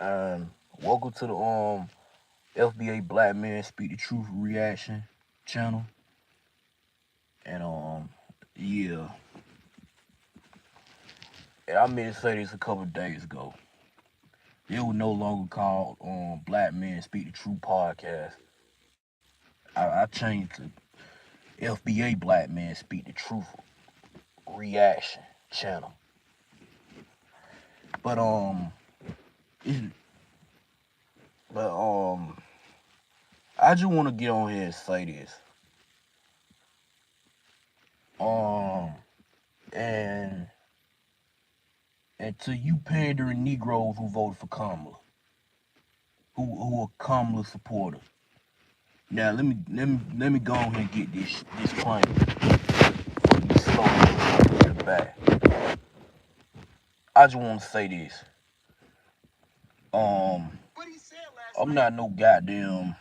And welcome to the FBA Black Men Speak the Truth Reaction channel. And yeah, and I meant to say this a couple of days ago. It was no longer called Black Men Speak the Truth podcast. I changed to FBA Black Men Speak the Truth Reaction channel. But it, but I just want to get on here and say this. Um, and and to you pandering Negroes who voted for Kamala, who are Kamala supporters. Now let me go on here and get this claim for you slow in the back. I just want to say this. Um, I'm not no goddamn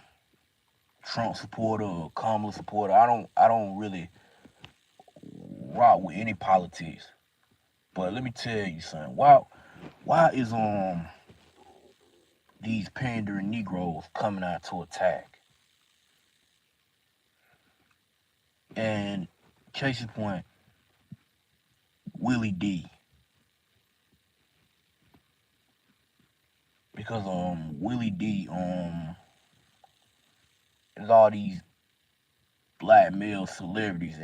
Trump supporter or Kamala supporter. I don't really rock with any politics. But let me tell you something. Why is these pandering Negroes coming out to attack? And case in point, Willie D. Because Willie D is all these black male celebrities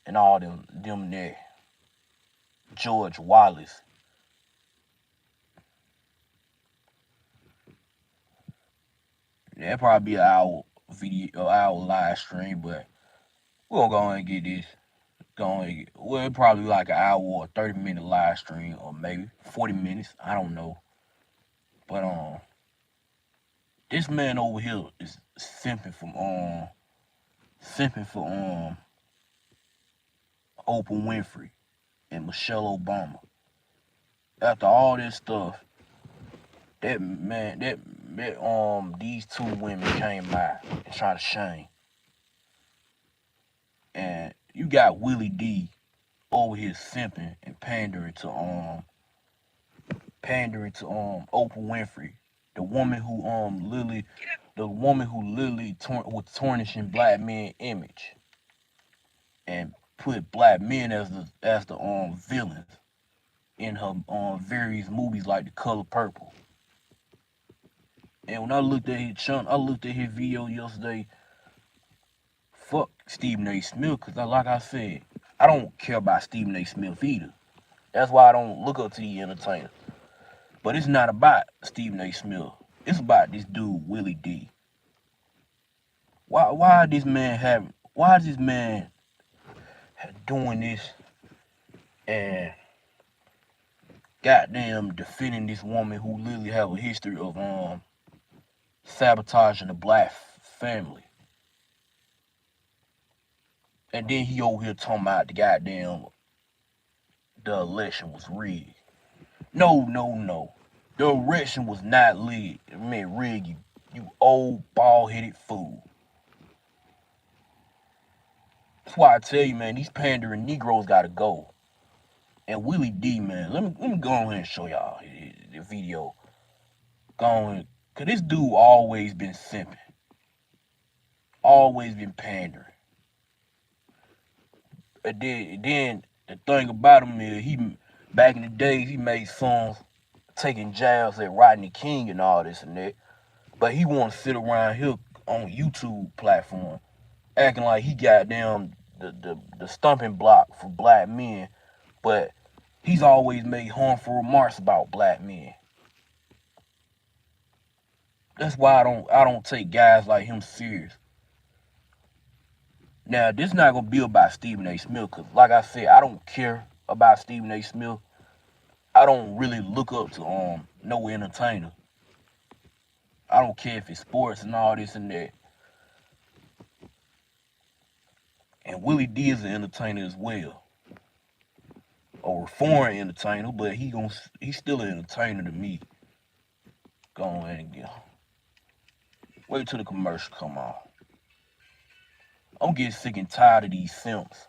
and all them there. George Wallace. That'd probably be an hour video, an hour live stream, but we're gonna go ahead and get this going. Well, probably like an hour or 30-minute live stream, or maybe 40 minutes. I don't know. But this man over here is simping for Oprah Winfrey and Michelle Obama. After all this stuff, that man, these two women came out and tried to shame. And you got Willie D over here simping and pandering to Winfrey, the woman who literally was tarnishing black men image and put black men as the villains in her various movies like The Color Purple. And when I looked at his video yesterday. Fuck Stephen A. Smith, because like I said, I don't care about Stephen A. Smith either. That's why I don't look up to the entertainer. But it's not about Stephen A. Smith. It's about this dude, Willie D. Why is this man doing this and goddamn defending this woman who literally have a history of sabotaging the black family? And then he over here talking about the election was rigged. No, no, no. The election was not rigged. I mean, rigged, you old bald-headed fool. That's why I tell you, man, these pandering Negroes gotta go. And Willie D, man, let me go ahead and show y'all the video. Go on, cause this dude always been simping, always been pandering. And then the thing about him is back in the days he made songs taking jabs at Rodney King and all this and that. But he want to sit around here on YouTube platform acting like he got down the stumping block for black men, but he's always made harmful remarks about black men. That's why I don't take guys like him serious. Now this not gonna be about Stephen A. Smith, cause like I said, I don't care about Stephen A. Smith. I don't really look up to no entertainer. I don't care if it's sports and all this and that. And Willie D is an entertainer as well, or a foreign entertainer, but he's still an entertainer to me. Go ahead and get. Wait till the commercial come on. I'm getting sick and tired of these simps.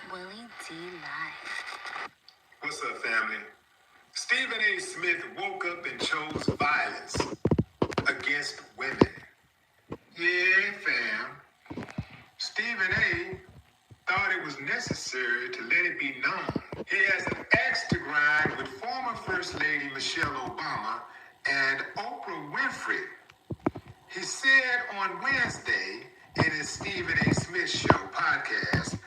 Willie D What's up, family? Stephen A. Smith woke up and chose violence against women. Yeah, fam. Stephen A. thought it was necessary to let it be known he has an axe to grind with former First Lady Michelle Obama and Oprah Winfrey. He said on Wednesday in his Stephen A. Smith Show podcast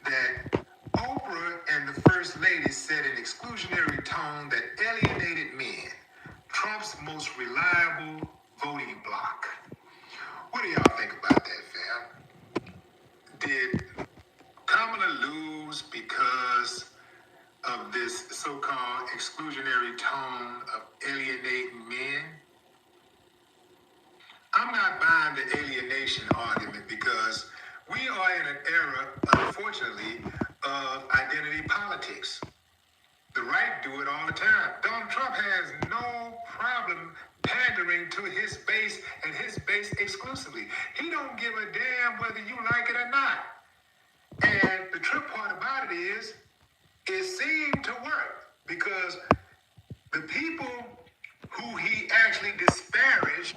that Oprah and the First Lady set an exclusionary tone that alienated men, Trump's most reliable voting bloc. What do y'all think about that, fam? Did Kamala lose because of this so-called exclusionary tone of alienating men? I'm not buying the alienation argument because we are in an era, unfortunately, of identity politics. The right do it all the time. Donald Trump has no problem pandering to his base and his base exclusively. He don't give a damn whether you like it or not. And the trip part about it is, it seemed to work because the people who he actually disparaged.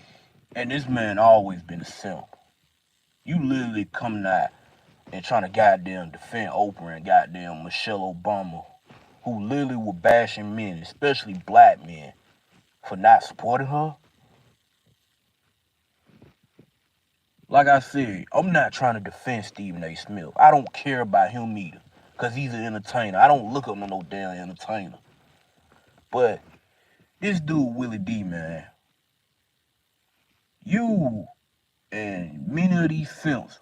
And this man always been a simp. You literally coming out and trying to goddamn defend Oprah and goddamn Michelle Obama, who literally were bashing men, especially black men, for not supporting her. Like I said, I'm not trying to defend Stephen A. Smith. I don't care about him either, because he's an entertainer. I don't look up to no damn entertainer. But this dude, Willie D, man, you and many of these simps,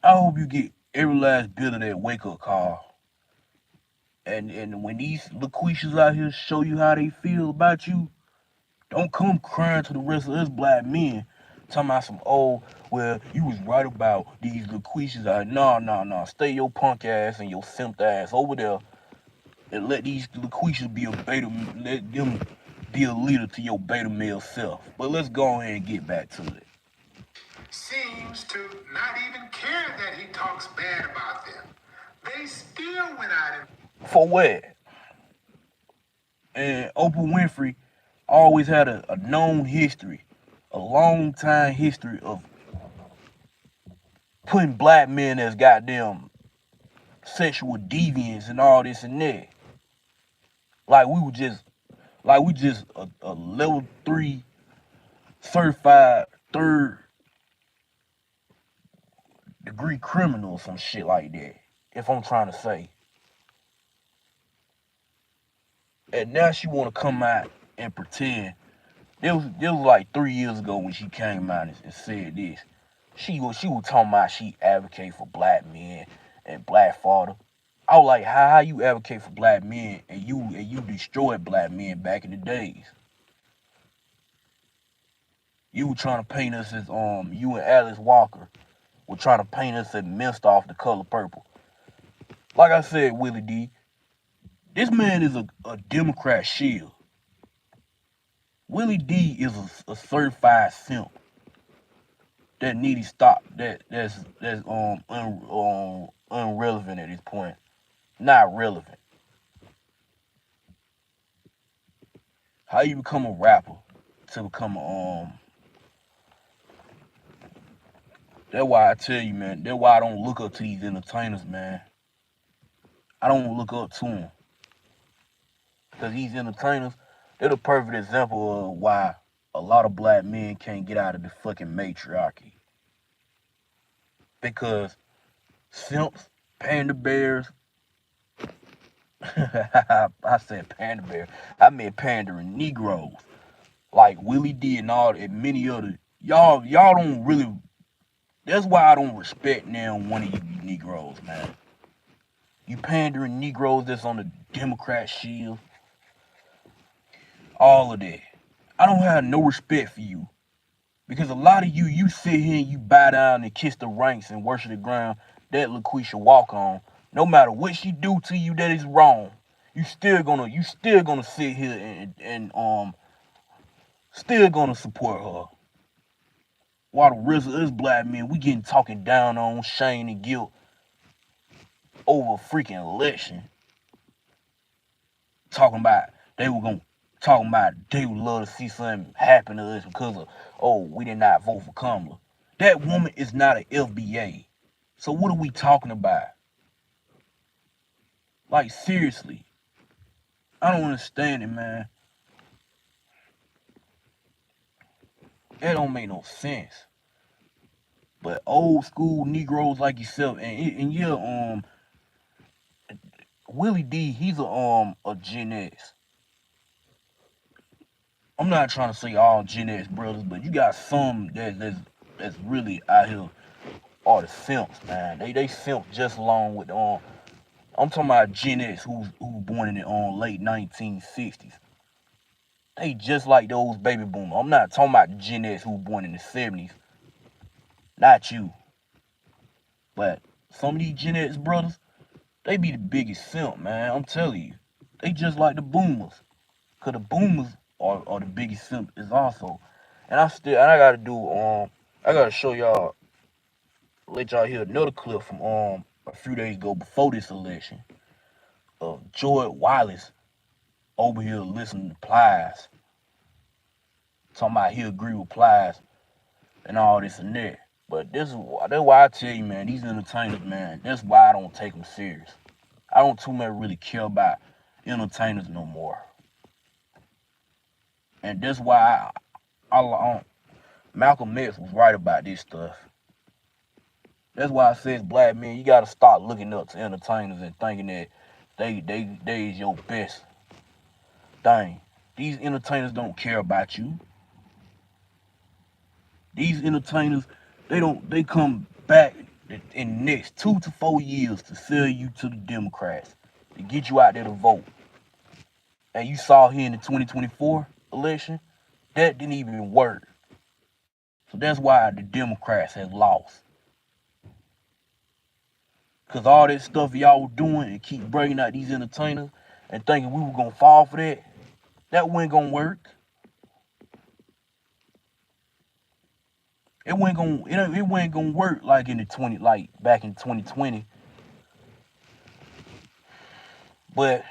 I hope you get every last bit of that wake-up call. And when these LaQuishas out here show you how they feel about you, don't come crying to the rest of us black men, talking about some, oh, well, you was right about these LaQuishas. No. Stay your punk ass and your simp ass over there and let these LaQuishas be a beta, let them be a leader to your beta male self. But let's go ahead and get back to it. Seems to not even care that he talks bad about them. They still went out and For what? And Oprah Winfrey always had a known history, a long time history of putting black men as goddamn sexual deviants and all this and that. Like we just a level 3 certified third degree criminal or some shit like that. If I'm trying to say. And now she wanna come out and pretend. It was like 3 years ago when she came out and said this. She was talking about she advocate for black men and black father. I was like, how you advocate for black men and you destroyed black men back in the days? You were trying to paint us as you and Alice Walker were trying to paint us as messed off the color purple. Like I said, Willie D, this man is a Democrat shield. Willie D is a certified simp that need to stop. That's irrelevant at this point. Not relevant. How you become a rapper to become a That's why I tell you, man. That's why I don't look up to these entertainers, man. I don't look up to them because these entertainers, they're the perfect example of why a lot of black men can't get out of the fucking matriarchy. Because simps, panda bears, I said panda bear, I meant pandering Negroes like Willie D and all and many other y'all don't really. That's why I don't respect now one of you Negroes, man. You pandering Negroes that's on the Democrat shield, all of that. I don't have no respect for you. Because a lot of you sit here and you bow down and kiss the ranks and worship the ground that LaQuisha walk on. No matter what she do to you that is wrong, you still gonna sit here and still gonna support her. While the rest of us black men, we getting talking down on shame and guilt. over a freaking election, talking about they were gonna talking about they would love to see something happen to us because of, oh, we did not vote for Kamala. That woman is not an FBA. So what are we talking about? Like, seriously. I don't understand it, man. That don't make no sense. But old school Negroes like yourself, and yeah, Willie D, he's a Gen X. I'm not trying to say all Gen X brothers, but you got some that's really out here are the simps, man. They simp just along with I'm talking about Gen X who's born in the late 1960s. They just like those baby boomers. I'm not talking about Gen X who born in the 70s. Not you. But some of these Gen X brothers, they be the biggest simp, man. I'm telling you. They just like the boomers. Cause the boomers are the biggest simp is also. And I gotta I gotta show y'all, let y'all hear another clip from a few days ago before this election of George Wallace over here listening to Plies. Talking about he agree with Plies and all this and that. But that's why I tell you, man, these entertainers, man, that's why I don't take them serious. I don't too much really care about entertainers no more. And that's why Malcolm X was right about this stuff. That's why I says, black men, you gotta start looking up to entertainers and thinking that they is your best thing. These entertainers don't care about you. These entertainers, they come back in the next 2 to 4 years to sell you to the Democrats, to get you out there to vote. And you saw here in the 2024 election, that didn't even work. So that's why the Democrats have lost. Because all that stuff y'all were doing and keep bringing out these entertainers and thinking we were going to fall for that wasn't going to work. It wasn't gonna work like back in 2020. But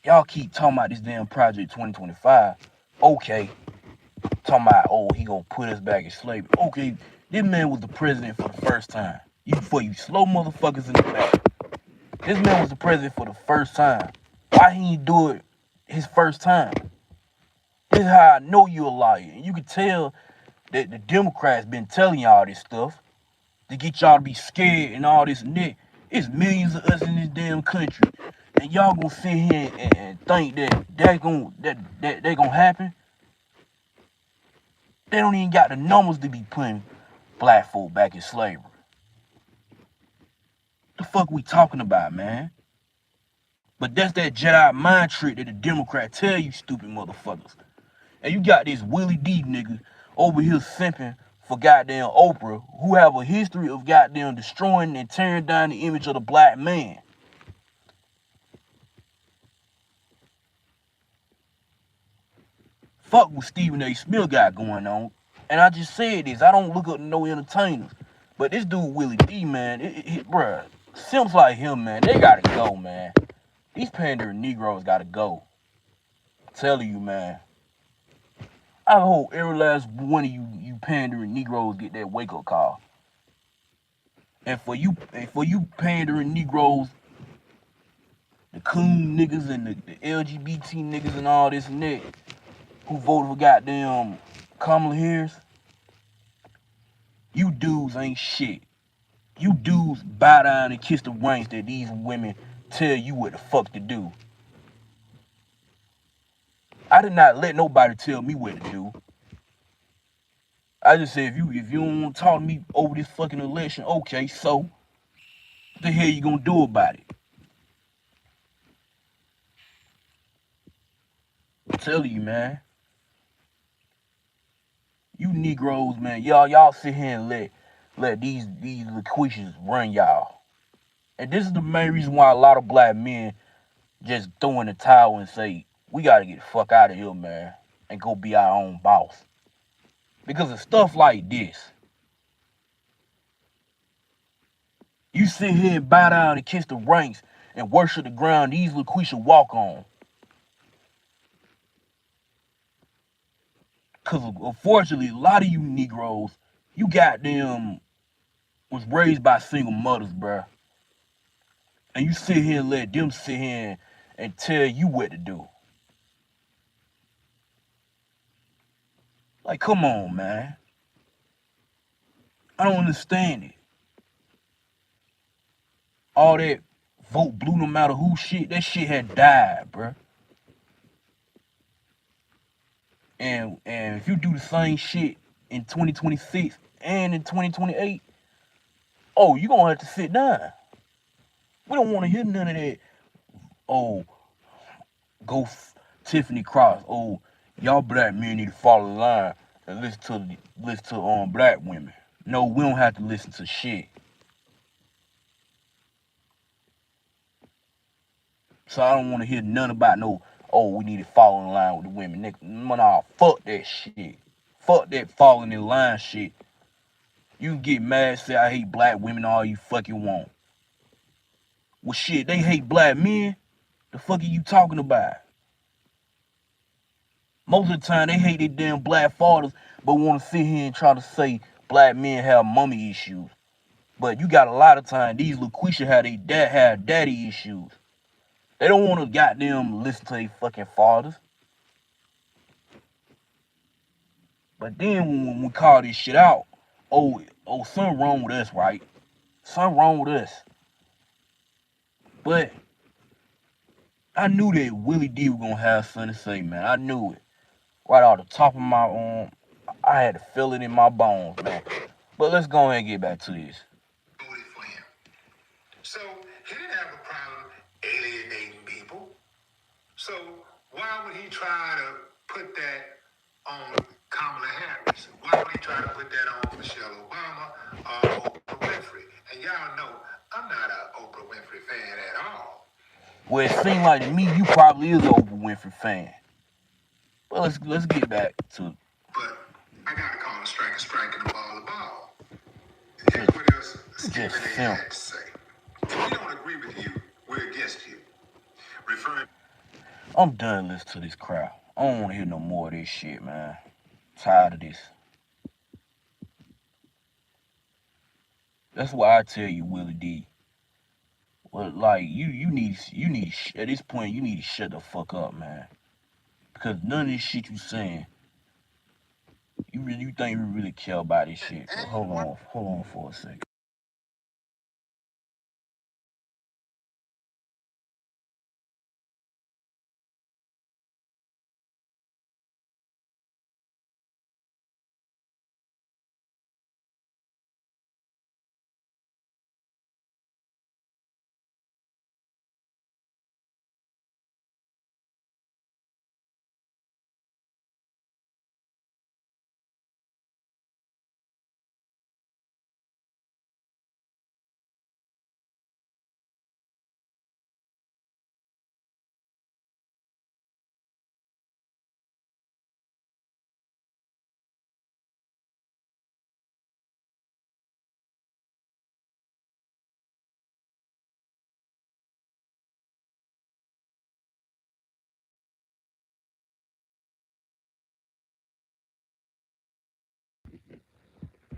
y'all keep talking about this damn project 2025. Okay, talking about, oh, he gonna put us back in slavery. Okay, this man was the president for the first time. For you slow motherfuckers in the back. This man was the president for the first time. Why he ain't do it his first time? This is how I know you a liar. And you can tell that the Democrats been telling y'all this stuff to get y'all to be scared and all this and that. It's millions of us in this damn country, and y'all gonna sit here and think that they gonna happen. They don't even got the numbers to be putting black folk back in slavery. The fuck we talking about, man? But that's that Jedi mind trick that the Democrats tell you, stupid motherfuckers. And you got this Willie D nigga over here simping for goddamn Oprah, who have a history of goddamn destroying and tearing down the image of the black man. Fuck what Stephen A. Smith got going on. And I just said this, I don't look up to no entertainers. But this dude Willie D, man, bruh, simps like him, man, they gotta go, man. These pandering Negroes gotta go. I'm telling you, man. I hope every last one of you pandering Negroes get that wake-up call. And for you pandering Negroes, the coon niggas and the LGBT niggas and all this and that, who voted for goddamn Kamala Harris, you dudes ain't shit. You dudes bow down and kiss the rings that these women tell you what the fuck to do. I did not let nobody tell me what to do. I just said, if you don't want to talk to me over this fucking election, okay, so what the hell you gonna do about it? I'm telling you, man. You Negroes, man, y'all sit here and let these liquishes run y'all. And this is the main reason why a lot of black men just throw in the towel and say, we gotta get the fuck out of here, man, and go be our own boss. Because of stuff like this. You sit here and bow down and kiss the ranks and worship the ground these LaQuisha walk on. Cause unfortunately, a lot of you Negroes, you goddamn was raised by single mothers, bruh. And you sit here and let them sit here and tell you what to do. Like, come on, man. I don't understand it. All that vote blue no matter who shit, that shit had died, bruh. And if you do the same shit in 2026 and in 2028, oh, you gonna have to sit down. We don't want to hear none of that. Oh, go Tiffany Cross. Oh, y'all black men need to follow the line and listen to black women. No, we don't have to listen to shit. So I don't want to hear none about no. Oh, we need to fall in line with the women. Nigga, nah, fuck that shit. Fuck that falling in line shit. You can get mad, say I hate black women all you fucking want. Well, shit, they hate black men. The fuck are you talking about? Most of the time, they hate their damn black fathers, but want to sit here and try to say black men have mommy issues. But you got a lot of time, these LaQuisha have daddy issues. They don't want to goddamn listen to their fucking fathers. But then when we call this shit out, something wrong with us, right? Something wrong with us. But I knew that Willie D was gonna have something to say, man. I knew it. Right off the top of my arm, I had to feel it in my bones, man. But let's go ahead and get back to this. Voted for him. So he didn't have a problem alienating people. So why would he try to put that on Kamala Harris? Why would he try to put that on Michelle Obama or Oprah Winfrey? And y'all know I'm not an Oprah Winfrey fan at all. Well, it seemed like to me you probably is an Oprah Winfrey fan. But let's get back to. But I gotta call a strike and a ball a ball. Here's what else Stephen A. had to say. If we don't agree with you, we're against you. Referring. I'm done listening to this crowd. I don't want to hear no more of this shit, man. Tired of this. That's why I tell you, Willie D. Well, like you need at this point you need to shut the fuck up, man. Because none of this shit you saying, you think we really care about this shit. But hold on for a second.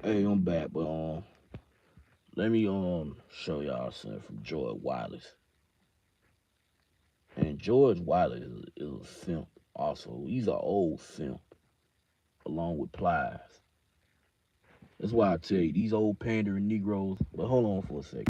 Hey, I'm back, but let me show y'all something from George Wallace. And George Wallace is a simp also. He's an old simp, along with Plies. That's why I tell you, these old pandering Negroes. But hold on for a second.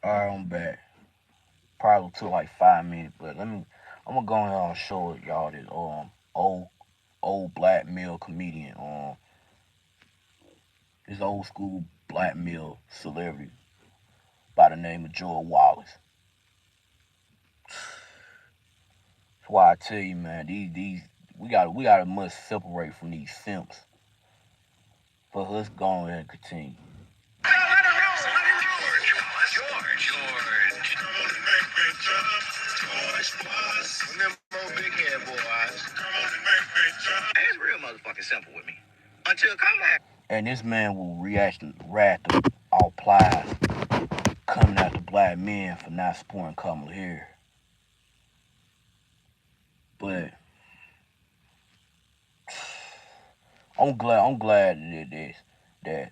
Alright, I'm back. Probably took like 5 minutes, but I'm gonna go ahead and show y'all this old black male comedian, this old school black male celebrity by the name of George Wallace. That's why I tell you, man, these we gotta must separate from these simps. But let's go ahead and continue. And this man will react to all plies coming after black men for not supporting Kamala here. But I'm glad that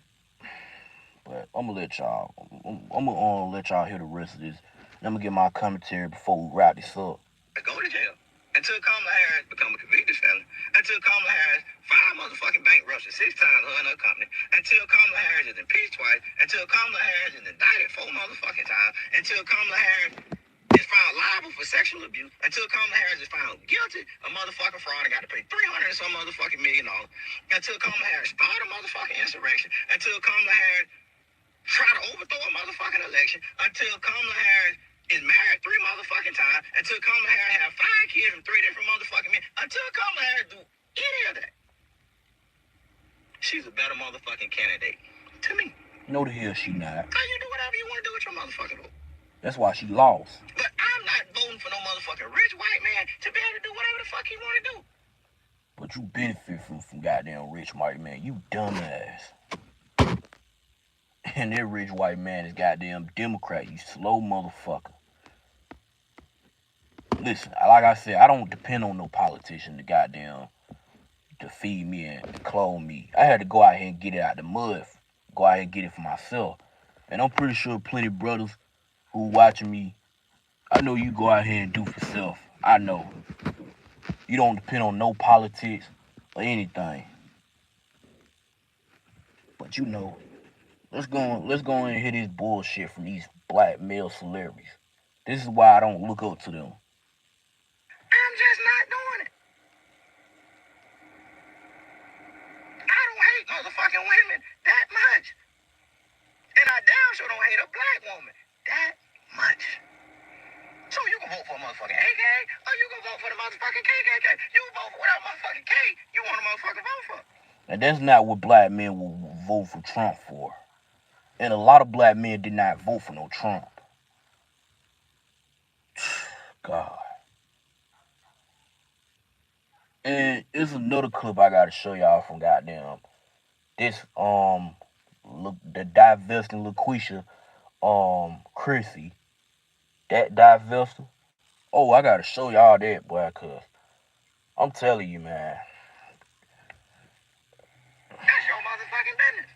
but I'm gonna let y'all hear the rest of this. I'm gonna get my commentary before we wrap this up. Go to jail until Kamala Harris become a convicted felon. Until Kamala Harris 5 bankruptcies 6 times her and her company. Until Kamala Harris is impeached twice. Until Kamala Harris is indicted 4 times. Until Kamala Harris is found liable for sexual abuse. Until Kamala Harris is found guilty of fraud and got to pay $300 and some million. Until Kamala Harris started a insurrection. Until Kamala Harris try to overthrow a election. Until Kamala Harris is married 3 times. Until Kamala Harris have 5 kids from 3 different men. Until Kamala Harris do any of that, she's a better candidate to me. No, the hell she not. How you do whatever you want to do with your vote? That's why she lost. But I'm not voting for no rich white man to be able to do whatever the fuck he want to do. But you benefit from goddamn rich white man, you dumbass. And that rich white man is goddamn Democrat, you slow motherfucker. Listen, like I said, I don't depend on no politician to feed me and to clothe me. I had to go out here and get it out the mud, go out here and get it for myself. And I'm pretty sure plenty of brothers who watching me, I know you go out here and do for self. I know. You don't depend on no politics or anything. But you know, let's go and hear this bullshit from these black male celebrities. This is why I don't look up to them. I'm just not doing it. I don't hate women that much. And I damn sure don't hate a black woman that much. So you can vote for a AK, or you can vote for the KKK. You can vote for whatever K you want to vote for. And that's not what black men will vote for Trump for. And a lot of black men did not vote for no Trump. God. And it's another clip I gotta show y'all from goddamn this the divesting LaQuisha Chrissy. That divesting. Oh, I gotta show y'all that, boy, cause I'm telling you, man. That's your business.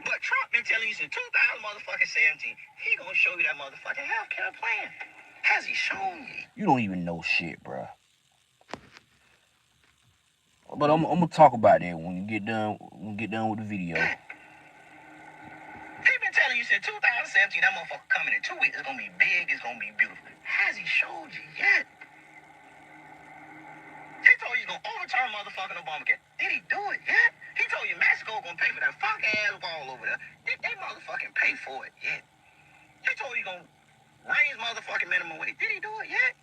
But Trump been telling you since 2017, he gonna show you that healthcare plan. Has he shown you? You don't even know shit, bro. But I'm gonna talk about that when we get done with the video. He been telling you since 2017 that motherfucker coming in 2 weeks. It's gonna be big. It's gonna be beautiful. Has he showed you yet? He told you he's gonna overturn Obamacare. Did he do it yet? He told you Mexico gonna pay for that fuck ass wall over there. Did they pay for it yet? He told you gonna raise minimum wage. Did he do it yet?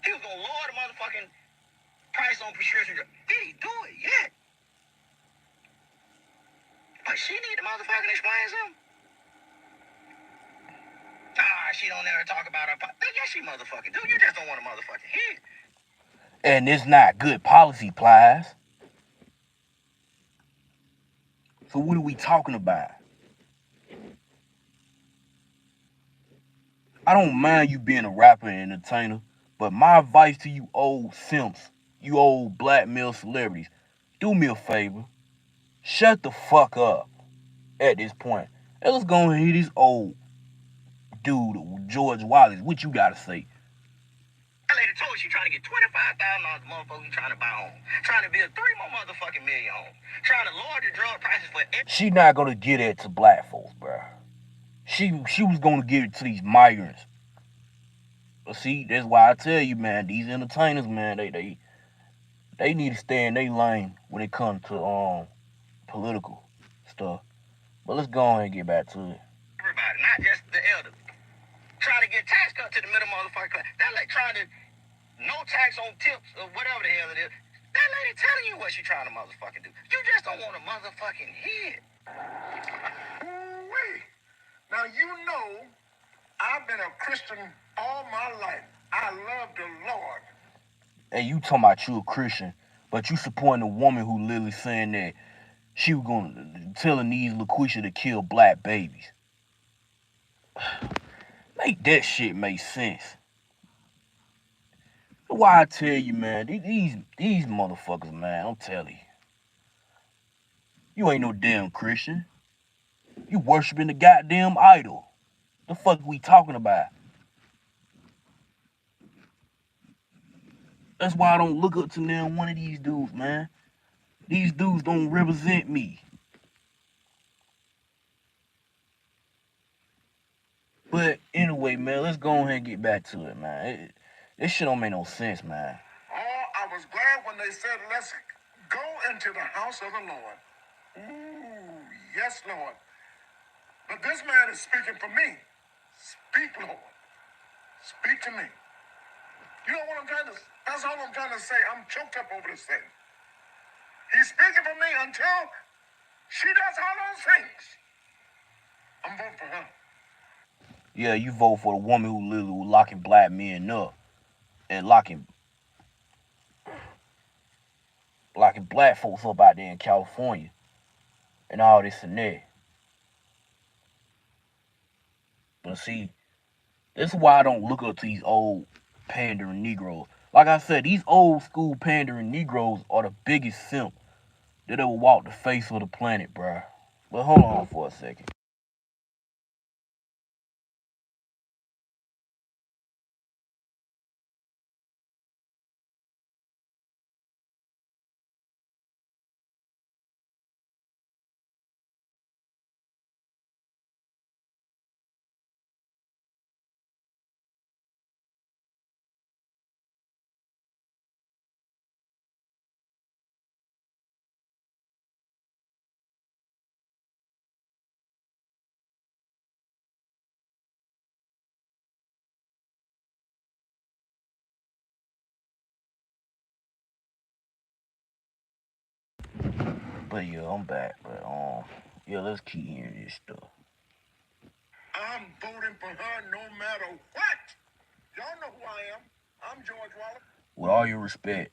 He was gonna lower the price on prescription drugs. Did he do it yet? But she need to explain something. She don't ever talk about her. Yes, she do. You just don't want to hear. And it's not good policy, Plies. So what are we talking about? I don't mind you being a rapper and entertainer, but my advice to you old simps, you old black male celebrities, do me a favor. Shut the fuck up at this point. And let's go and hear this old dude, George Wallace. What you gotta say? That lady told you she trying to get $25,000 motherfuckers trying to buy a home. Trying to build 3 more million homes. Trying to lower the drug prices for every... She not gonna get it to black folks, bro. She was gonna give it to these migrants. But see, that's why I tell you, man, these entertainers, man, they need to stay in their lane when it comes to political stuff. But let's go ahead and get back to it. Everybody, not just the elders. Trying to get tax cut to the middle motherfucker class. That like trying to no tax on tips or whatever the hell it is. That lady telling you what she trying to motherfucking do. You just don't want a motherfucking head. Wait. Now you know I've been a Christian all my life. I love the Lord. Hey, you talking about you a Christian, but you supporting a woman who literally saying that she was gonna telling these LaQuisha to kill black babies. Make that shit make sense. Why I tell you, man, these motherfuckers, man, I'm telling you. You ain't no damn Christian. You worshiping the goddamn idol. The fuck we talking about? That's why I don't look up to them one of these dudes, man. These dudes don't represent me. But anyway, man, let's go ahead and get back to it, man. This shit don't make no sense, man. Oh, I was glad when they said, let's go into the house of the Lord. Ooh, yes, Lord. But this man is speaking for me. Speak, Lord. Speak to me. You know what I'm trying to say? That's all I'm trying to say. I'm choked up over this thing. He's speaking for me until she does all those things. I'm voting for her. Yeah, you vote for the woman who literally was locking black men up and locking black folks up out there in California and all this and that. But see, this is why I don't look up to these old pandering Negroes. Like I said, these old school pandering Negroes are the biggest simp that ever walked the face of the planet, bruh. But hold on for a second. But yeah, I'm back. But yeah, let's keep hearing this stuff. I'm voting for her no matter what. Y'all know who I am. I'm George Wallace. With all your respect,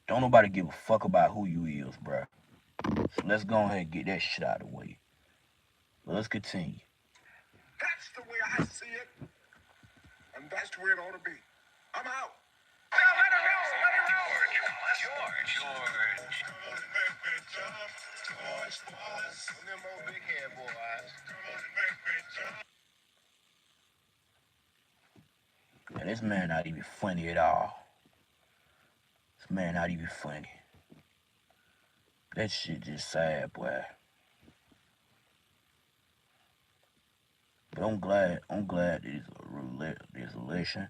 don't nobody give a fuck about who you is, bruh. So let's go ahead and get that shit out of the way. But let's continue. That's the way I see it. And that's the way it ought to be. I'm out. Now let it roll. Let it roll. George. George Wallace. Them old big head boys. And this man not even funny at all. This man not even funny. That shit just sad, boy. But I'm glad this election.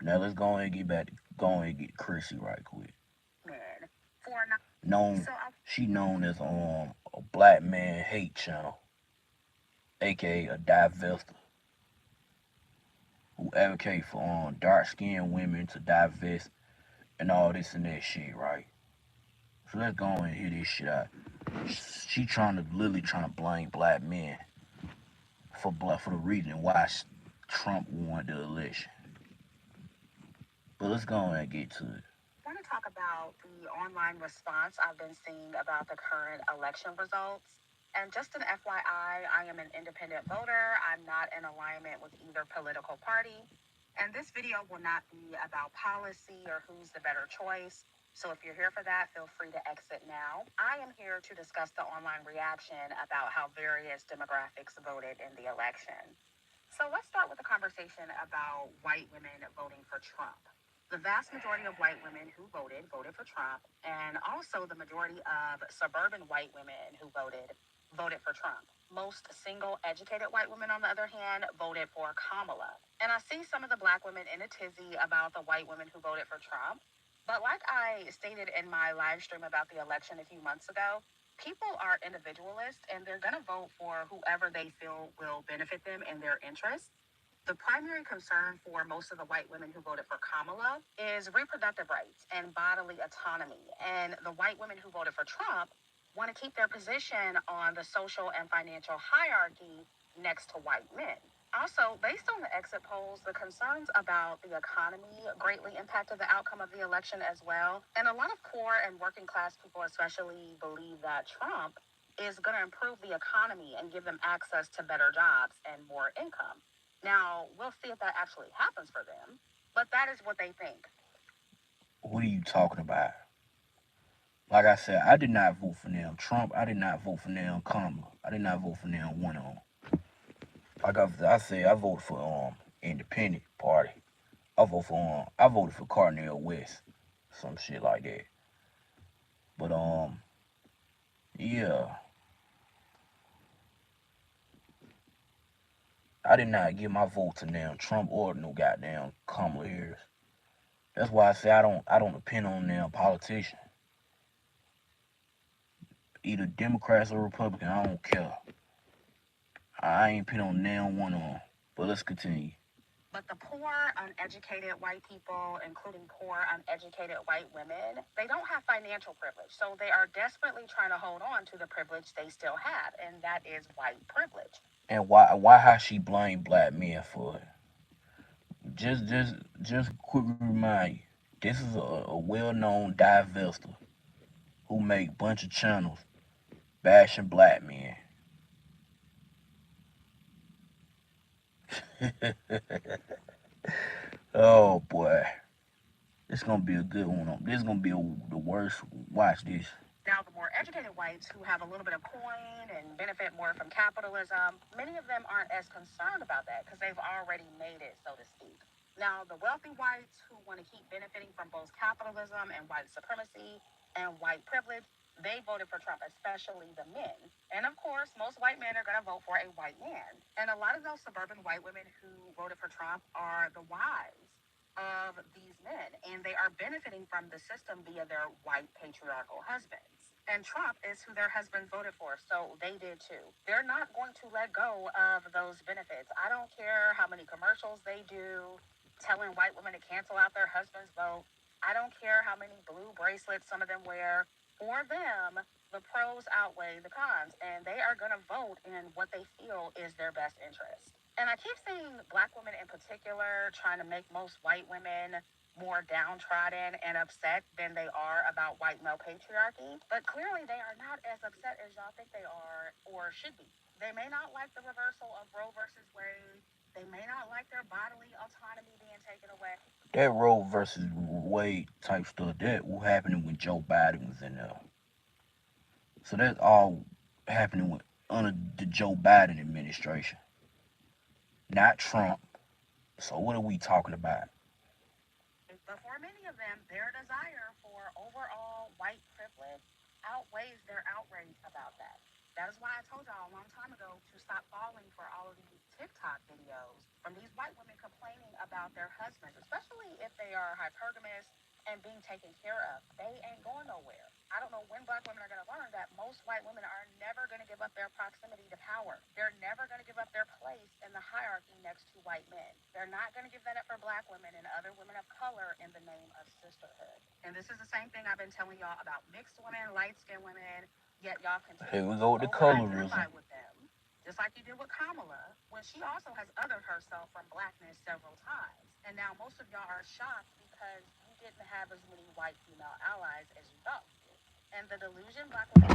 Now let's go ahead and get Chrissy right quick. She known as a black man hate channel, aka a divester, who advocate for dark skinned women to divest and all this and that shit, right? So let's go and hear this shit out. She literally trying to blame black men for the reason why Trump won the election. But let's go and get to it. I want to talk about the online response I've been seeing about the current election results. And just an FYI, I am an independent voter. I'm not in alignment with either political party. And this video will not be about policy or who's the better choice. So if you're here for that, feel free to exit now. I am here to discuss the online reaction about how various demographics voted in the election. So let's start with a conversation about white women voting for Trump. The vast majority of white women who voted for Trump, and also the majority of suburban white women who voted voted for Trump. Most single educated white women, on the other hand, voted for Kamala. And I see some of the black women in a tizzy about the white women who voted for Trump. But like I stated in my live stream about the election a few months ago, people are individualists and they're going to vote for whoever they feel will benefit them and their interests. The primary concern for most of the white women who voted for Kamala is reproductive rights and bodily autonomy. And the white women who voted for Trump want to keep their position on the social and financial hierarchy next to white men. Also, based on the exit polls, the concerns about the economy greatly impacted the outcome of the election as well. And a lot of poor and working class people, especially, believe that Trump is going to improve the economy and give them access to better jobs and more income. Now, we'll see if that actually happens for them, but that is what they think. What are you talking about? Like I said, I did not vote for them Trump. I did not vote for them Kamala. I did not vote for them one on. Like I said, I voted for independent party. I voted for Cornel West, some shit like that. But yeah, I did not give my vote to them Trump or no goddamn Kamala Harris. That's why I say I don't depend on them politicians. Either Democrats or Republican, I don't care. I ain't pin on them one on. But let's continue. But the poor, uneducated white people, including poor, uneducated white women, they don't have financial privilege. So they are desperately trying to hold on to the privilege they still have, and that is white privilege. And why has she blamed black men for it? Just quick remind you, this is a well-known divester who make bunch of channels bashing black men. Oh boy, this gonna be a good one. This is gonna be the worst. Watch this. Now, the more educated whites who have a little bit of coin and benefit more from capitalism, many of them aren't as concerned about that because they've already made it, so to speak. Now, the wealthy whites who want to keep benefiting from both capitalism and white supremacy and white privilege, they voted for Trump, especially the men. And of course, most white men are going to vote for a white man. And a lot of those suburban white women who voted for Trump are the wives of these men, and they are benefiting from the system via their white patriarchal husbands. And Trump is who their husbands voted for, so they did too. They're not going to let go of those benefits. I don't care how many commercials they do telling white women to cancel out their husband's vote. I don't care how many blue bracelets some of them wear. For them, the pros outweigh the cons, and they are going to vote in what they feel is their best interest. And I keep seeing black women in particular trying to make most white women more downtrodden and upset than they are about white male patriarchy. But clearly, they are not as upset as y'all think they are or should be. They may not like the reversal of Roe versus Wade. They may not like their bodily autonomy being taken away. That Roe versus Wade type stuff, that was happening when Joe Biden was in there. So that's all happening under the Joe Biden administration, not Trump. So what are we talking about? But for many of them, their desire for overall white privilege outweighs their outrage about that. That is why I told y'all a long time ago to stop falling for all of these TikTok videos from these white women complaining about their husbands, especially if they are hypergamous and being taken care of. They ain't going nowhere. I don't know when black women are going to learn that most white women are never going to give up their proximity to power. They're never going to give up their place in the hierarchy next to white men. They're not going to give that up for black women and other women of color in the name of sisterhood. And this is the same thing I've been telling y'all about mixed women, light-skinned women, yet y'all Here continue we to go with the over-identify colorism. with them, just like you did with Kamala, when she also has othered herself from blackness several times. And now most of y'all are shocked because you didn't have as many white female allies as you thought. And the delusion black women